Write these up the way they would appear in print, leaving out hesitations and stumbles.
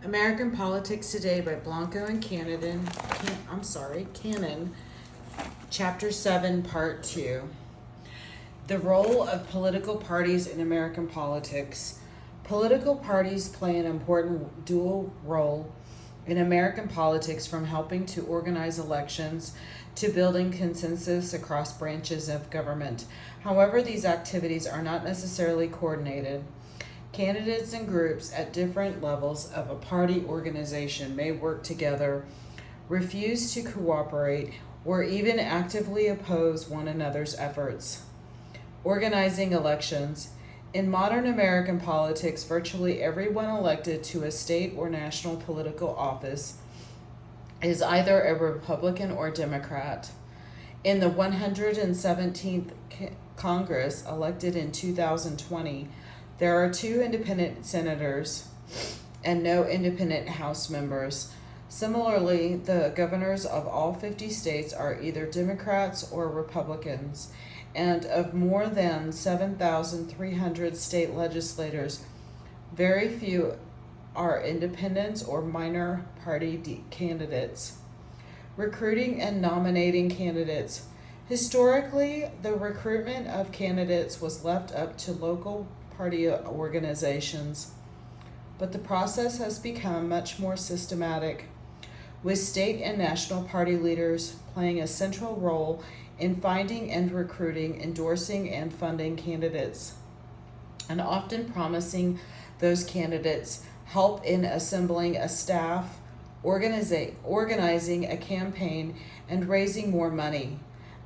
American Politics Today by Bianco and Canon, Chapter 7, Part 2. The role of political parties in American politics. Political parties play an important dual role in American politics, from helping to organize elections to building consensus across branches of government. However, these activities are not necessarily coordinated. Candidates and groups at different levels of a party organization may work together, refuse to cooperate, or even actively oppose one another's efforts. Organizing elections. In modern American politics, virtually everyone elected to a state or national political office is either a Republican or Democrat. In the 117th Congress, elected in 2020, there are 2 independent senators and no independent House members. Similarly, the governors of all 50 states are either Democrats or Republicans, and of more than 7,300 state legislators, very few are independents or minor party candidates. Recruiting and nominating candidates. Historically, the recruitment of candidates was left up to local party organizations, but the process has become much more systematic, with state and national party leaders playing a central role in finding and recruiting, endorsing, and funding candidates, and often promising those candidates help in assembling a staff, organizing a campaign, and raising more money.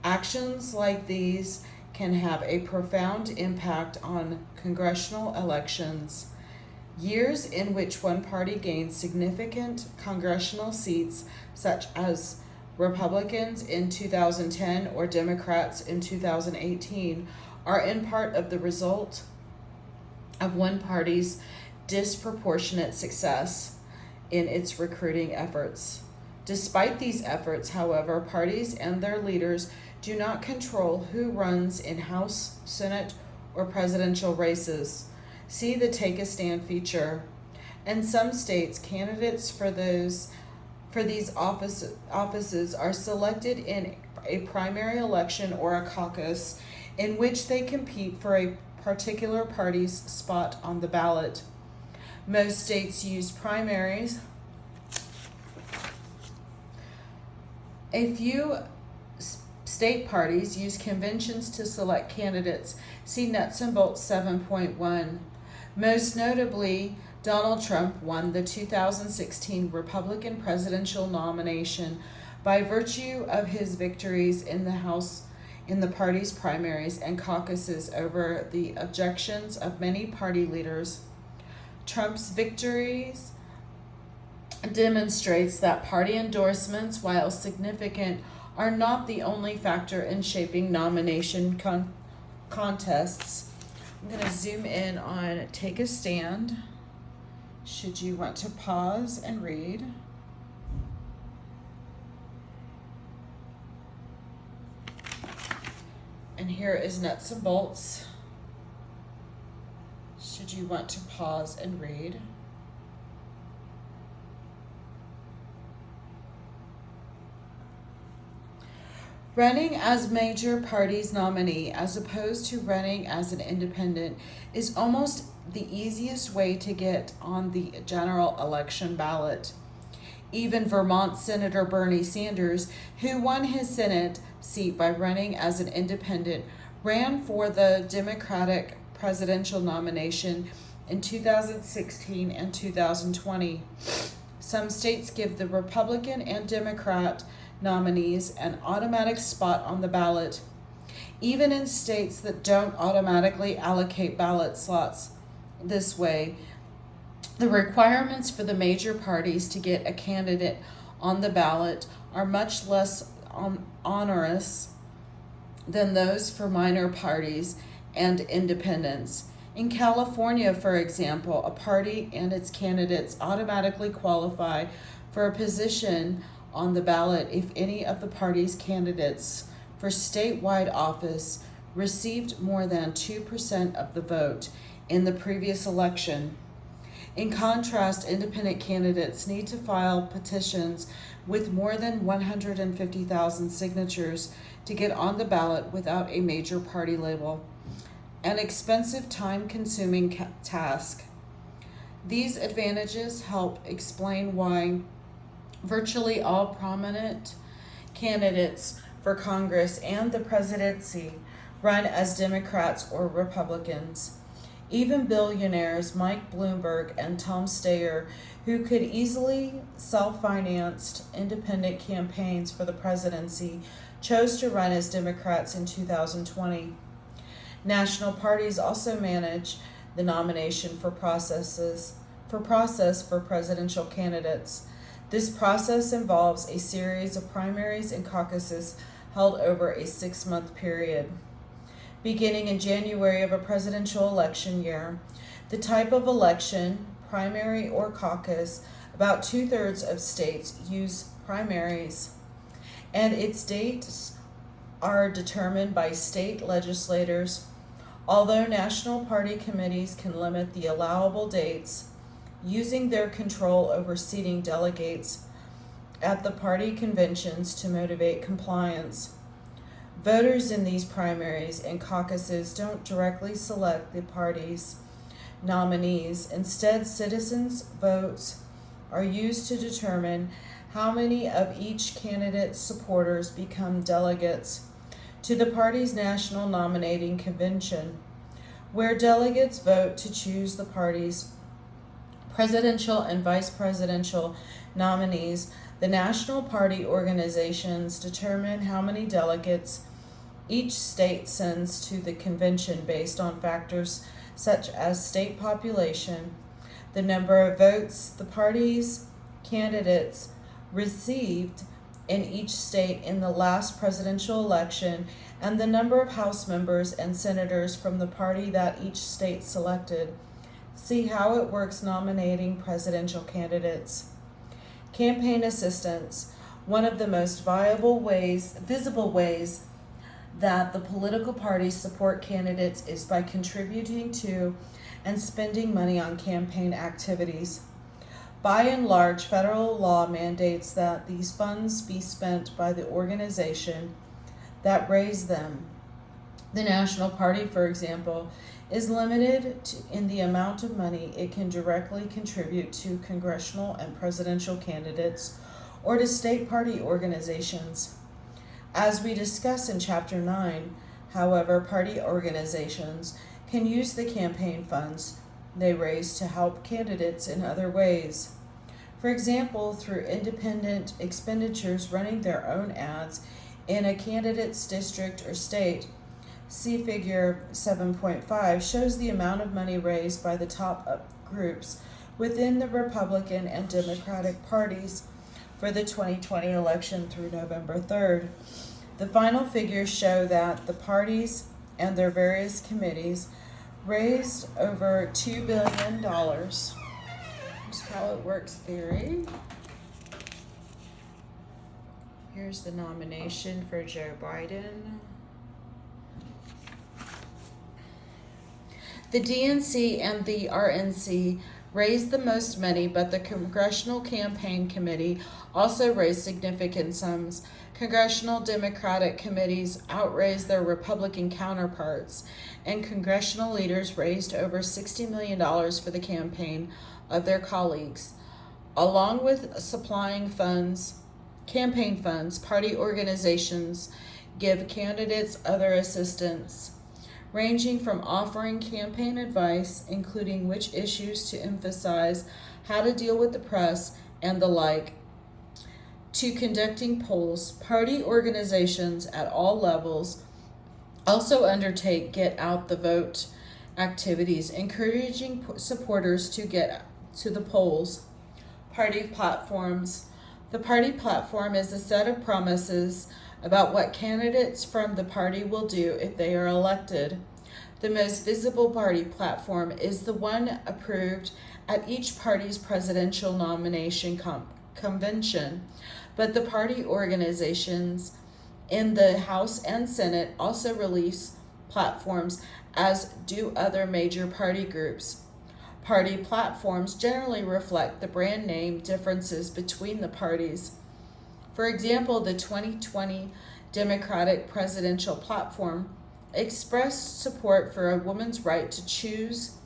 Actions like these can have a profound impact on congressional elections. Years in which one party gains significant congressional seats, such as Republicans in 2010 or Democrats in 2018, are in part of the result of one party's disproportionate success in its recruiting efforts. Despite these efforts, however, parties and their leaders do not control who runs in House, Senate, or presidential races. See the Take a Stand feature. In some states, candidates for these offices are selected in a primary election or a caucus, in which they compete for a particular party's spot on the ballot. Most states use primaries. A few state parties use conventions to select candidates. See Nuts and Bolts 7.1. Most notably, Donald Trump won the 2016 Republican presidential nomination by virtue of his victories in the House in the party's primaries and caucuses over the objections of many party leaders. Trump's victories demonstrates that party endorsements, while significant, are not the only factor in shaping nomination contests. I'm going to zoom in on Take a Stand, should you want to pause and read. And here is Nuts and Bolts, should you want to pause and read. Running as major party's nominee, as opposed to running as an independent, is almost the easiest way to get on the general election ballot. Even Vermont Senator Bernie Sanders, who won his Senate seat by running as an independent, ran for the Democratic presidential nomination in 2016 and 2020. Some states give the Republican and Democrat nominees an automatic spot on the ballot. Even in states that don't automatically allocate ballot slots this way, the requirements for the major parties to get a candidate on the ballot are much less onerous than those for minor parties and independents. In California, for example, a party and its candidates automatically qualify for a position on the ballot if any of the party's candidates for statewide office received more than 2% of the vote in the previous election. In contrast, independent candidates need to file petitions with more than 150,000 signatures to get on the ballot without a major party label, an expensive, time-consuming task. These advantages help explain why virtually all prominent candidates for Congress and the presidency run as Democrats or Republicans. Even billionaires Mike Bloomberg and Tom Steyer, who could easily self-financed independent campaigns for the presidency, chose to run as Democrats in 2020. National parties also manage the nomination process for presidential candidates. This process involves a series of primaries and caucuses held over a 6-month period. Beginning in January of a presidential election year, the type of election, primary or caucus, about 2/3 of states use primaries, and its dates are determined by state legislators. Although national party committees can limit the allowable dates, using their control over seating delegates at the party conventions to motivate compliance. Voters in these primaries and caucuses don't directly select the party's nominees. Instead, citizens' votes are used to determine how many of each candidate's supporters become delegates to the party's national nominating convention, where delegates vote to choose the party's presidential and vice presidential nominees. The national party organizations determine how many delegates each state sends to the convention based on factors such as state population, the number of votes the party's candidates received in each state in the last presidential election, and the number of House members and senators from the party that each state selected. See how it works nominating presidential candidates. Campaign assistance, one of the most visible ways that the political parties support candidates is by contributing to and spending money on campaign activities. By and large, federal law mandates that these funds be spent by the organization that raised them. The National Party, for example, is limited in the amount of money it can directly contribute to congressional and presidential candidates or to state party organizations. As we discuss in Chapter 9, however, party organizations can use the campaign funds they raise to help candidates in other ways. For example, through independent expenditures running their own ads in a candidate's district or state. See Figure 7.5 shows the amount of money raised by the top groups within the Republican and Democratic parties for the 2020 election through November 3rd. The final figures show that the parties and their various committees raised over $2 billion. Here's how it works theory. Here's the nomination for Joe Biden. The DNC and the RNC raised the most money, but the Congressional Campaign Committee also raised significant sums. Congressional Democratic committees outraised their Republican counterparts, and congressional leaders raised over $60 million for the campaign of their colleagues. Along with supplying campaign funds, party organizations give candidates other assistance, ranging from offering campaign advice, including which issues to emphasize, how to deal with the press, and the like, to conducting polls. Party organizations at all levels also undertake get out the vote activities, encouraging supporters to get to the polls. Party platforms. The party platform is a set of promises about what candidates from the party will do if they are elected. The most visible party platform is the one approved at each party's presidential nomination convention, but the party organizations in the House and Senate also release platforms, as do other major party groups. party platforms generally reflect the brand name differences between the parties. For example, the 2020 Democratic presidential platform expressed support for a woman's right to choose,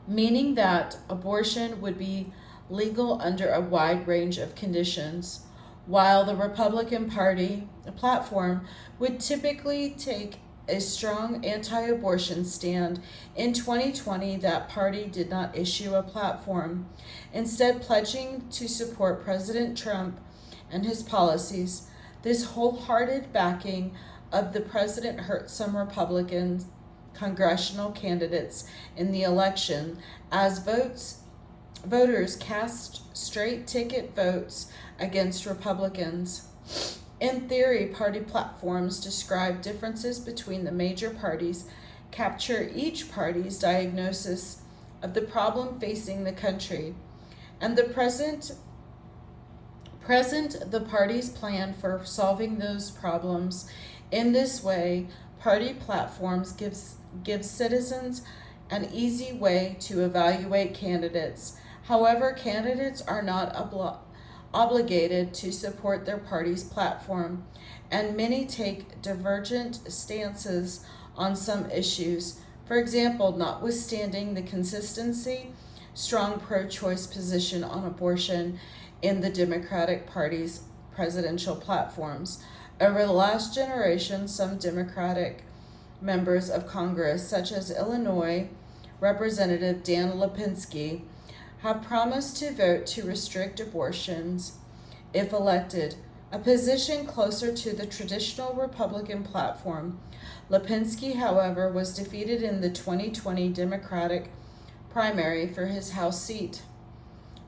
meaning that abortion would be legal under a wide range of conditions, while the Republican Party platform would typically take a strong anti-abortion stand. In 2020, that party did not issue a platform, instead pledging to support President Trump and his policies. This wholehearted backing of the president hurt some Republican congressional candidates in the election, as voters cast straight ticket votes against Republicans. In theory, party platforms describe differences between the major parties, capture each party's diagnosis of the problem facing the country, and the present the party's plan for solving those problems. In this way, party platforms give citizens an easy way to evaluate candidates. However, candidates are not obligated to support their party's platform, and many take divergent stances on some issues. For example, notwithstanding the consistency, strong pro-choice position on abortion in the Democratic Party's presidential platforms. Over the last generation, some Democratic members of Congress, such as Illinois Representative Dan Lipinski, have promised to vote to restrict abortions if elected, a position closer to the traditional Republican platform. Lipinski, however, was defeated in the 2020 Democratic primary for his House seat.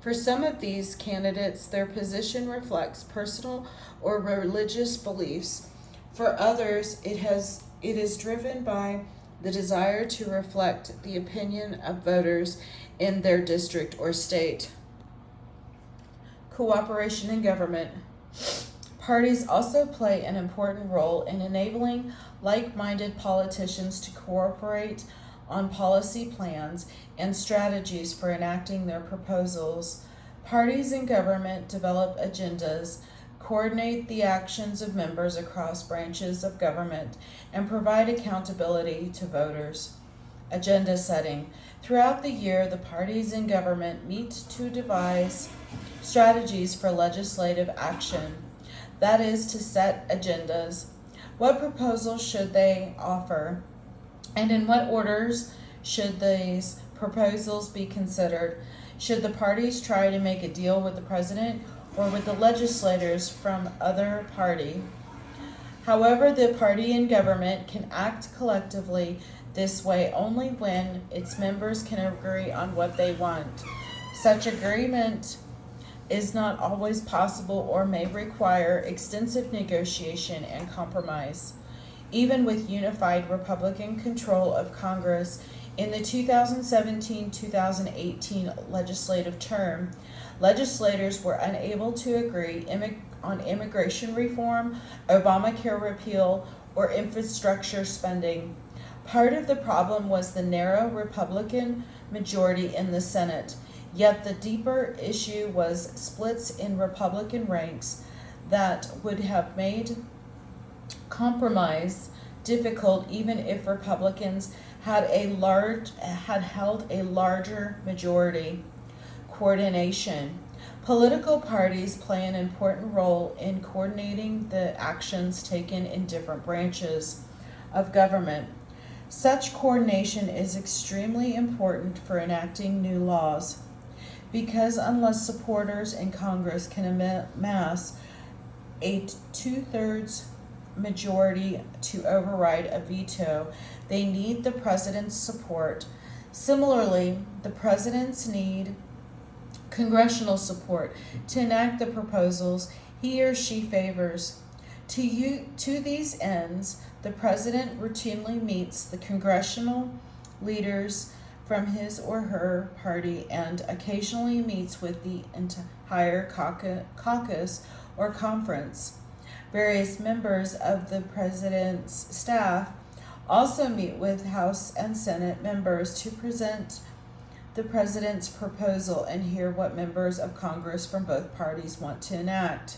For some of these candidates, their position reflects personal or religious beliefs. For others, it is driven by the desire to reflect the opinion of voters in their district or state. Cooperation in government. Parties also play an important role in enabling like-minded politicians to cooperate on policy plans and strategies for enacting their proposals. Parties in government develop agendas, coordinate the actions of members across branches of government, and provide accountability to voters. Agenda setting. Throughout the year, the parties in government meet to devise strategies for legislative action. That is, to set agendas. What proposals should they offer? And in what orders should these proposals be considered? Should the parties try to make a deal with the president or with the legislators from other party? However, the party in government can act collectively this way only when its members can agree on what they want. Such agreement is not always possible or may require extensive negotiation and compromise. Even with unified Republican control of Congress in the 2017-2018 legislative term, legislators were unable to agree on immigration reform, Obamacare repeal, or infrastructure spending. Part of the problem was the narrow Republican majority in the Senate, yet the deeper issue was splits in Republican ranks that would have made compromise difficult even if Republicans had held a larger majority. Coordination. Political parties play an important role in coordinating the actions taken in different branches of government. Such coordination is extremely important for enacting new laws, because unless supporters in Congress can amass a 2/3 majority to override a veto, they need the president's support. Similarly, the presidents need congressional support to enact the proposals he or she favors. To these ends, the president routinely meets the congressional leaders from his or her party and occasionally meets with the entire caucus or conference. Various members of the president's staff also meet with House and Senate members to present the president's proposal and hear what members of Congress from both parties want to enact.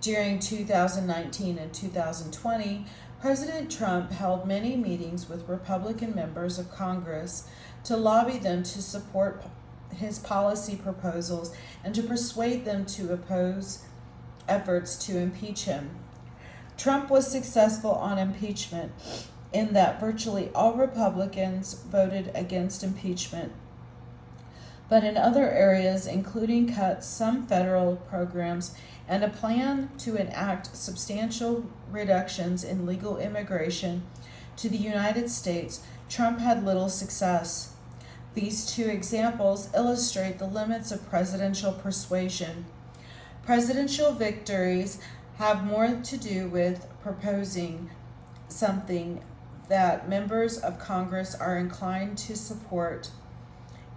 During 2019 and 2020, President Trump held many meetings with Republican members of Congress to lobby them to support his policy proposals and to persuade them to oppose efforts to impeach him. Trump was successful on impeachment in that virtually all Republicans voted against impeachment. But in other areas, including cuts some federal programs and a plan to enact substantial reductions in legal immigration to the United States, Trump had little success. These two examples illustrate the limits of presidential persuasion. Presidential victories have more to do with proposing something that members of Congress are inclined to support.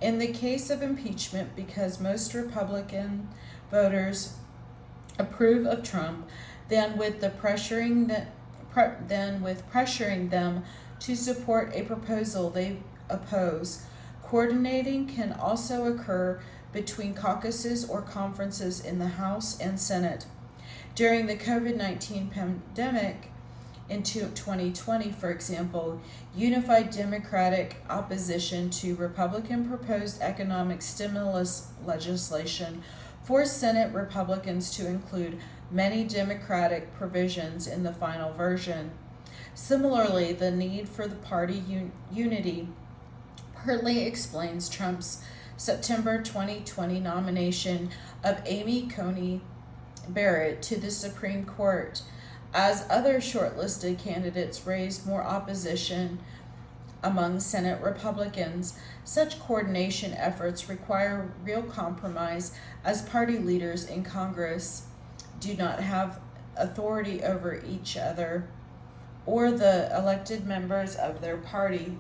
In the case of impeachment, because most Republican voters approve of Trump, than with pressuring them to support a proposal they oppose. Coordinating can also occur between caucuses or conferences in the House and Senate. During the COVID-19 pandemic in 2020, for example, unified Democratic opposition to Republican proposed economic stimulus legislation forced Senate Republicans to include many Democratic provisions in the final version. Similarly, the need for the party unity partly explains Trump's September 2020 nomination of Amy Coney Barrett to the Supreme Court. As other shortlisted candidates raised more opposition among Senate Republicans, such coordination efforts require real compromise, as party leaders in Congress do not have authority over each other or the elected members of their party,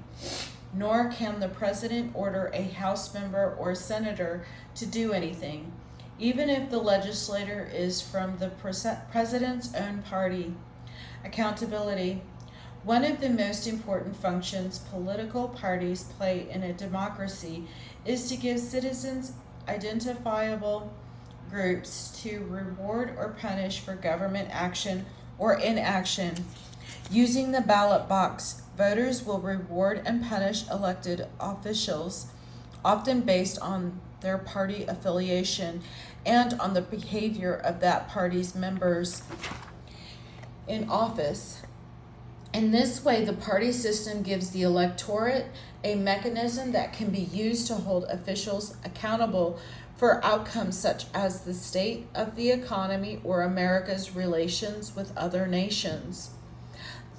nor can the president order a House member or senator to do anything, even if the legislator is from the president's own party. Accountability. One of the most important functions political parties play in a democracy is to give citizens identifiable groups to reward or punish for government action or inaction. Using the ballot box, voters will reward and punish elected officials, often based on their party affiliation and on the behavior of that party's members in office. In this way, the party system gives the electorate a mechanism that can be used to hold officials accountable for outcomes such as the state of the economy or America's relations with other nations.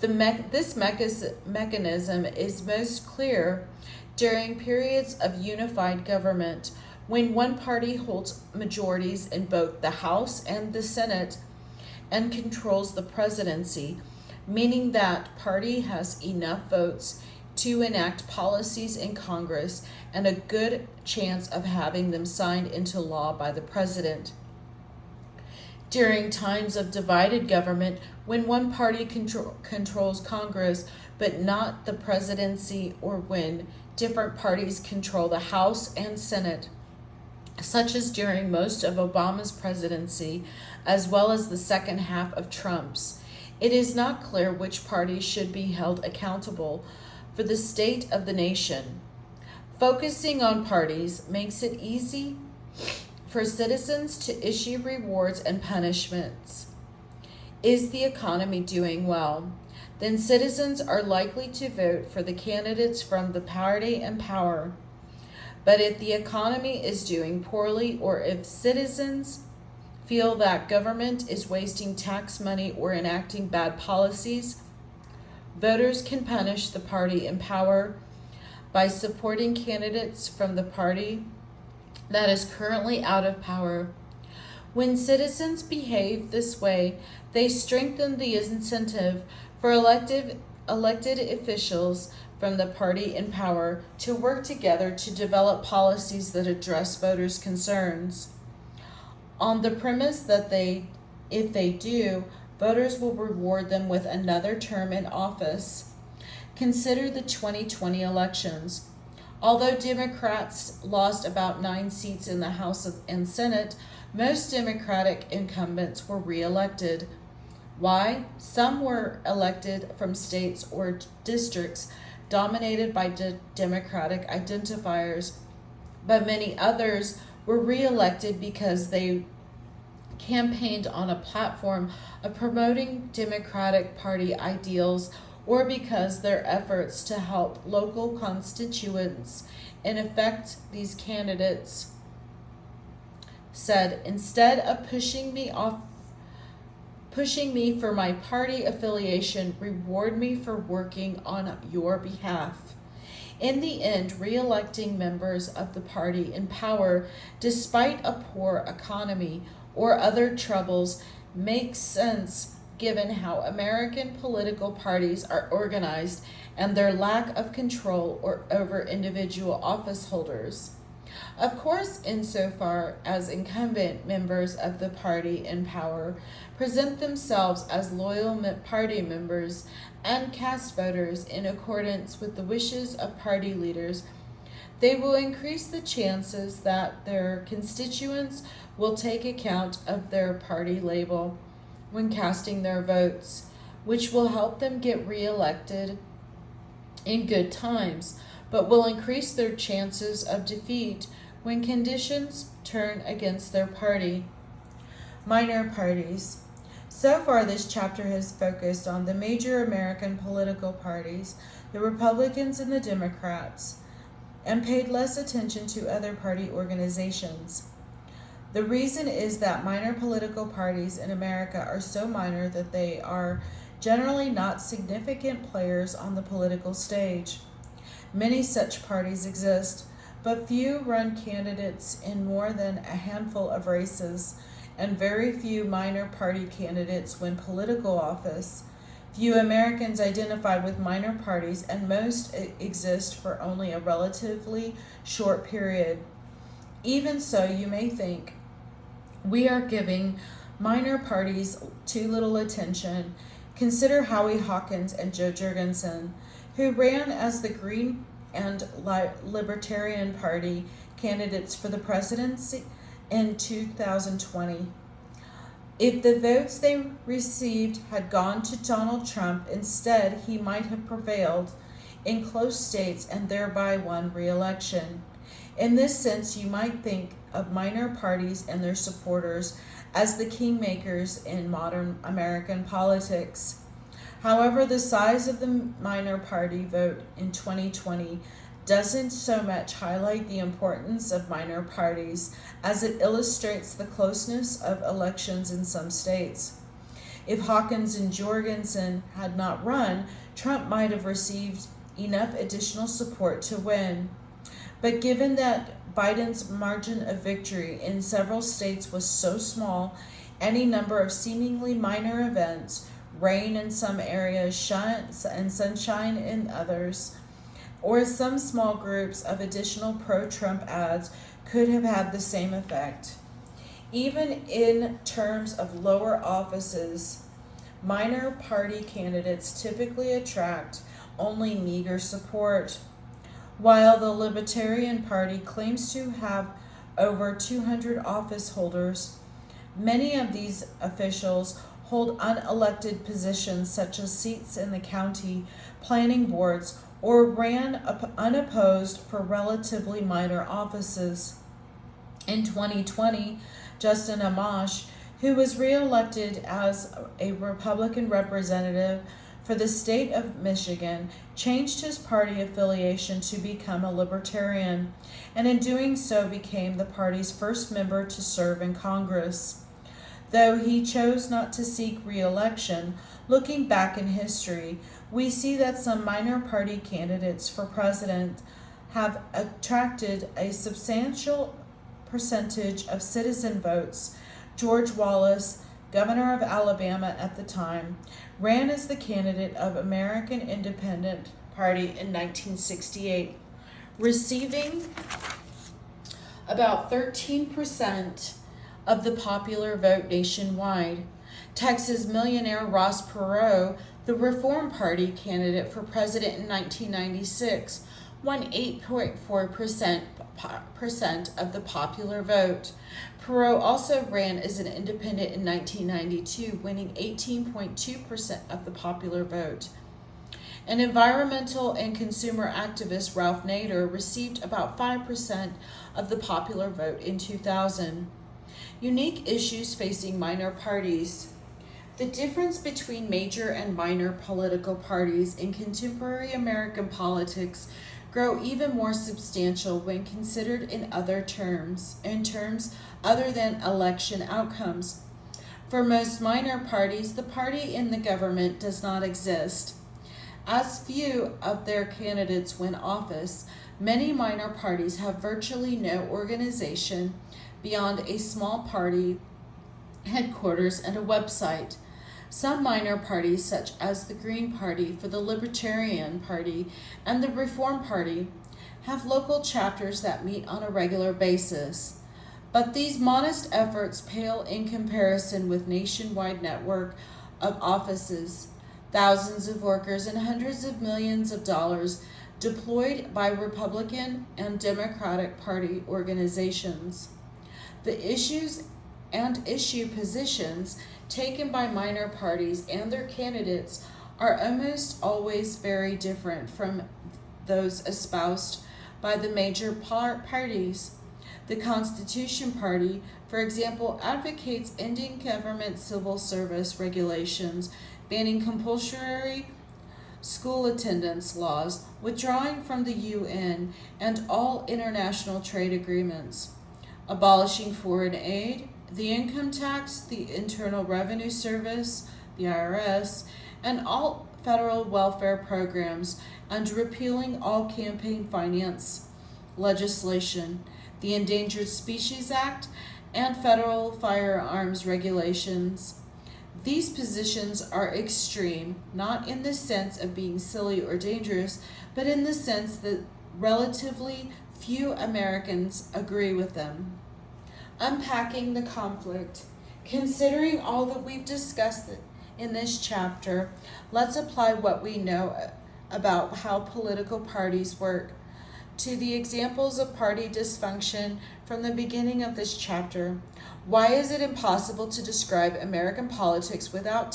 This mechanism is most clear during periods of unified government, when one party holds majorities in both the House and the Senate and controls the presidency, meaning that party has enough votes to enact policies in Congress and a good chance of having them signed into law by the president. During times of divided government, when one party controls Congress but not the presidency, or when different parties control the House and Senate, such as during most of Obama's presidency, as well as the second half of Trump's, it is not clear which party should be held accountable for the state of the nation. Focusing on parties makes it easy for citizens to issue rewards and punishments. Is the economy doing well? Then citizens are likely to vote for the candidates from the party in power. But if the economy is doing poorly, or if citizens feel that government is wasting tax money or enacting bad policies, voters can punish the party in power by supporting candidates from the party that is currently out of power. When citizens behave this way, they strengthen the incentive for elected officials from the party in power to work together to develop policies that address voters' concerns, on the premise that if they do, voters will reward them with another term in office. Consider the 2020 elections. Although Democrats lost about 9 seats in the House and Senate, most Democratic incumbents were reelected. Why? Some were elected from states or districts dominated by Democratic identifiers, but many others were reelected because they campaigned on a platform of promoting Democratic Party ideals or because their efforts to help local constituents. In effect, these candidates said, instead of pushing me for my party affiliation, reward me for working on your behalf. In the end, re-electing members of the party in power, despite a poor economy or other troubles, makes sense given how American political parties are organized and their lack of control over individual office holders. Of course, insofar as incumbent members of the party in power present themselves as loyal party members and cast voters in accordance with the wishes of party leaders, they will increase the chances that their constituents will take account of their party label when casting their votes, which will help them get reelected in good times, but will increase their chances of defeat when conditions turn against their party. Minor parties. So far, this chapter has focused on the major American political parties, the Republicans and the Democrats, and paid less attention to other party organizations. The reason is that minor political parties in America are so minor that they are generally not significant players on the political stage. Many such parties exist, but few run candidates in more than a handful of races, and very few minor party candidates win political office. Few Americans identify with minor parties, and most exist for only a relatively short period. Even so, you may think, we are giving minor parties too little attention. Consider Howie Hawkins and Joe Jorgensen, who ran as the Green and Libertarian Party candidates for the presidency in 2020. If the votes they received had gone to Donald Trump instead, he might have prevailed in close states and thereby won re-election. In this sense, you might think of minor parties and their supporters as the kingmakers in modern American politics. However, the size of the minor party vote in 2020 doesn't so much highlight the importance of minor parties as it illustrates the closeness of elections in some states. If Hawkins and Jorgensen had not run, Trump might have received enough additional support to win. But given that Biden's margin of victory in several states was so small, any number of seemingly minor events, rain in some areas and sunshine in others, or some small groups of additional pro-Trump ads could have had the same effect. Even in terms of lower offices, minor party candidates typically attract only meager support. While the Libertarian Party claims to have over 200 office holders, many of these officials hold unelected positions such as seats in the county planning boards or ran unopposed for relatively minor offices. In 2020, Justin Amash, who was re-elected as a Republican representative for the state of Michigan, changed his party affiliation to become a Libertarian, and in doing so became the party's first member to serve in Congress. Though he chose not to seek re-election, looking back in history, we see that some minor party candidates for president have attracted a substantial percentage of citizen votes. George Wallace, governor of Alabama at the time, ran as the candidate of American Independent Party in 1968, receiving about 13% of the popular vote nationwide. Texas millionaire Ross Perot, the Reform Party candidate for president in 1996, won 8.4% of the popular vote. Perot also ran as an independent in 1992, winning 18.2% of the popular vote. And environmental and consumer activist Ralph Nader received about 5% of the popular vote in 2000. Unique issues facing minor parties. The difference between major and minor political parties in contemporary American politics grow even more substantial when considered in terms other than election outcomes. For most minor parties, the party in the government does not exist. As few of their candidates win office, many minor parties have virtually no organization beyond a small party headquarters and a website. Some minor parties, such as the Green Party for the Libertarian Party and the Reform Party, have local chapters that meet on a regular basis. But these modest efforts pale in comparison with nationwide network of offices, thousands of workers, and hundreds of millions of dollars deployed by Republican and Democratic Party organizations. The issues and issue positions taken by minor parties and their candidates are almost always very different from those espoused by the major parties. The Constitution Party, for example, advocates ending government civil service regulations, banning compulsory school attendance laws, withdrawing from the UN and all international trade agreements, abolishing foreign aid, the income tax, the Internal Revenue Service, the IRS, and all federal welfare programs, and repealing all campaign finance legislation, the Endangered Species Act, and federal firearms regulations. These positions are extreme, not in the sense of being silly or dangerous, but in the sense that relatively few Americans agree with them. Unpacking the conflict. Considering all that we've discussed in this chapter, let's apply what we know about how political parties work to the examples of party dysfunction from the beginning of this chapter. Why is it impossible to describe American politics without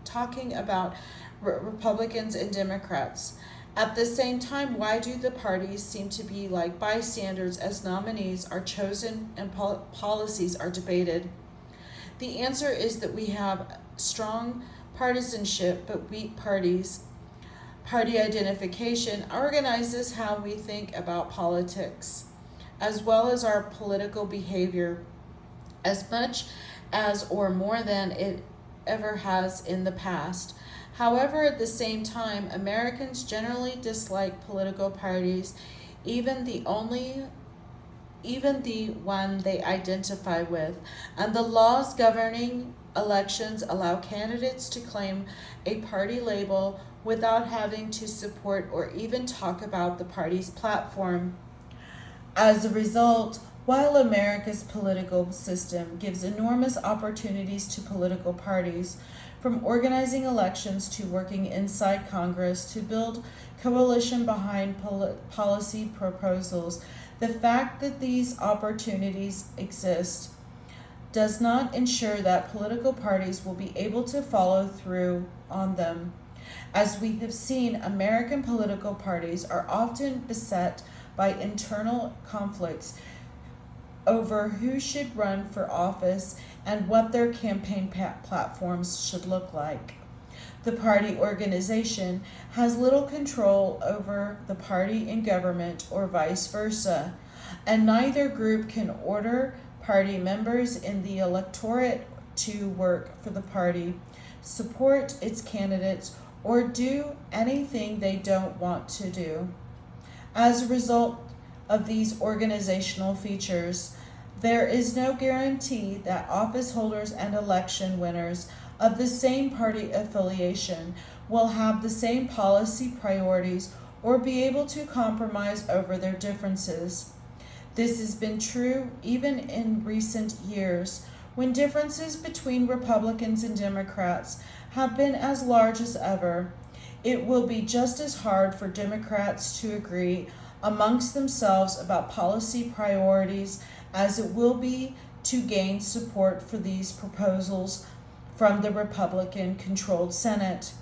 talking about Republicans and Democrats? At the same time, why do the parties seem to be like bystanders as nominees are chosen and policies are debated? The answer is that we have strong partisanship but weak parties. Party identification organizes how we think about politics, as well as our political behavior, as much as or more than it ever has in the past. However, at the same time, Americans generally dislike political parties, even the one they identify with, and the laws governing elections allow candidates to claim a party label without having to support or even talk about the party's platform. As a result, while America's political system gives enormous opportunities to political parties, from organizing elections to working inside Congress to build coalition behind policy proposals, the fact that these opportunities exist does not ensure that political parties will be able to follow through on them. As we have seen, American political parties are often beset by internal conflicts over who should run for office and what their campaign platforms should look like. The party organization has little control over the party in government or vice versa, and neither group can order party members in the electorate to work for the party, support its candidates, or do anything they don't want to do. As a result of these organizational features, there is no guarantee that office holders and election winners of the same party affiliation will have the same policy priorities or be able to compromise over their differences. This has been true even in recent years, when differences between Republicans and Democrats have been as large as ever. It will be just as hard for Democrats to agree amongst themselves about policy priorities, as it will be to gain support for these proposals from the Republican-controlled Senate.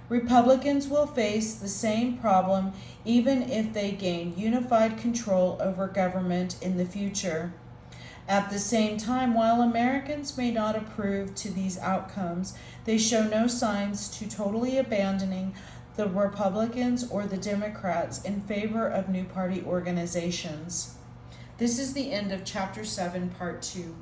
Republicans will face the same problem even if they gain unified control over government in the future. At the same time, while Americans may not approve to these outcomes, they show no signs to totally abandoning the Republicans or the Democrats in favor of new party organizations. This is the end of Chapter 7, Part 2.